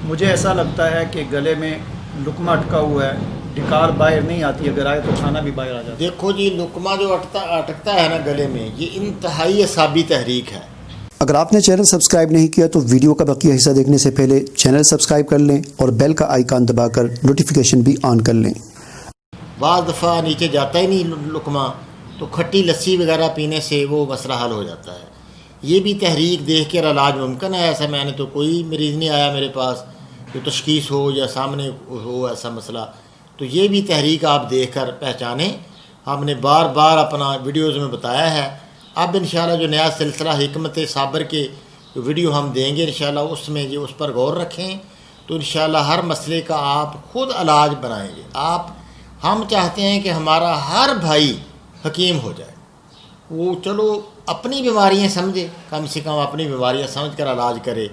مجھے ایسا لگتا ہے کہ گلے میں لقمہ اٹکا ہوا ہے، ڈکار باہر نہیں آتی، اگر آئے تو کھانا بھی باہر آ جاتا ہے۔ دیکھو جی، لقمہ جو اٹکتا ہے نا گلے میں، یہ انتہائی اعصابی تحریک ہے۔ اگر آپ نے چینل سبسکرائب نہیں کیا تو ویڈیو کا بقیہ حصہ دیکھنے سے پہلے چینل سبسکرائب کر لیں اور بیل کا آئیکن دبا کر نوٹیفیکیشن بھی آن کر لیں۔ بعض دفعہ نیچے جاتا ہی نہیں لقمہ، تو کھٹی لسی وغیرہ پینے سے وہ مسئلہ حل ہو جاتا ہے۔ یہ بھی تحریک دیکھ کر علاج ممکن ہے۔ ایسا میں نے تو کوئی مریض نہیں آیا میرے پاس جو تشخیص ہو یا سامنے ہو ایسا مسئلہ، تو یہ بھی تحریک آپ دیکھ کر پہچانیں۔ ہم نے بار بار اپنا ویڈیوز میں بتایا ہے۔ اب انشاءاللہ جو نیا سلسلہ حکمت صابر کے جو ویڈیو ہم دیں گے انشاءاللہ، اس میں جو اس پر غور رکھیں تو انشاءاللہ ہر مسئلے کا آپ خود علاج بنائیں گے۔ ہم چاہتے ہیں کہ ہمارا ہر بھائی حکیم ہو جائے، وہ چلو اپنی بیماریاں سمجھے، کم سے کم اپنی بیماریاں سمجھ کر علاج کرے،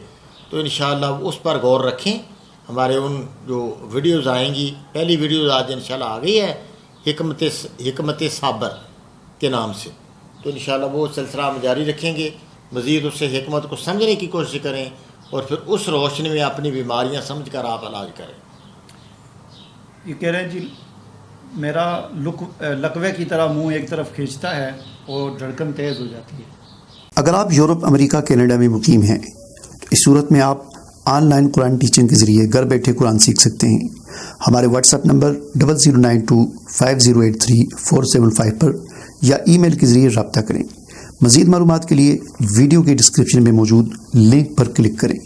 تو انشاءاللہ اس پر غور رکھیں۔ ہمارے ان جو ویڈیوز آئیں گی، پہلی ویڈیوز آج انشاءاللہ آ گئی ہے حکمت صابر کے نام سے، تو انشاءاللہ وہ سلسلہ ہم جاری رکھیں گے، مزید اس سے حکمت کو سمجھنے کی کوشش کریں اور پھر اس روشنی میں اپنی بیماریاں سمجھ کر آپ علاج کریں۔ یہ کہہ رہے ہیں جی میرا لقوے کی طرح منہ ایک طرف کھینچتا ہے اور دھڑکن تیز ہو جاتی ہے۔ اگر آپ یورپ، امریکہ، کینیڈا میں مقیم ہیں تو اس صورت میں آپ آن لائن قرآن ٹیچنگ کے ذریعے گھر بیٹھے قرآن سیکھ سکتے ہیں۔ ہمارے واٹس ایپ نمبر 0092508347 پر یا ای میل کے ذریعے رابطہ کریں۔ مزید معلومات کے لیے ویڈیو کے ڈسکرپشن میں موجود لنک پر کلک کریں۔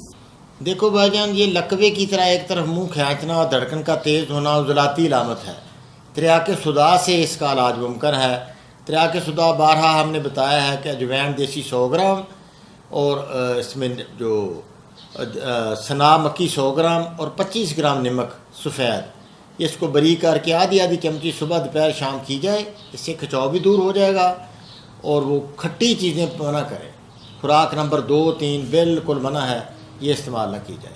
دیکھو بھائی جان، یہ لقوے کی طرح ایک طرف منہ کھینچنا اور دھڑکن کا تیز ہونا عضلاتی علامت ہے۔ تریاق صداع سے اس کا علاج ممکن ہے۔ تریاق صداع بارہا ہم نے بتایا ہے کہ اجوین دیسی 100 گرام اور اس میں جو سنا مکی 100 گرام اور 25 گرام نمک سفید، اس کو باریک کر کے آدھی چمچی صبح دوپہر شام کی جائے، اس سے کھچاؤ بھی دور ہو جائے گا۔ اور وہ کھٹی چیزیں منع کریں، خوراک نمبر 2، 3 بالکل منع ہے، یہ استعمال نہ کی جائے۔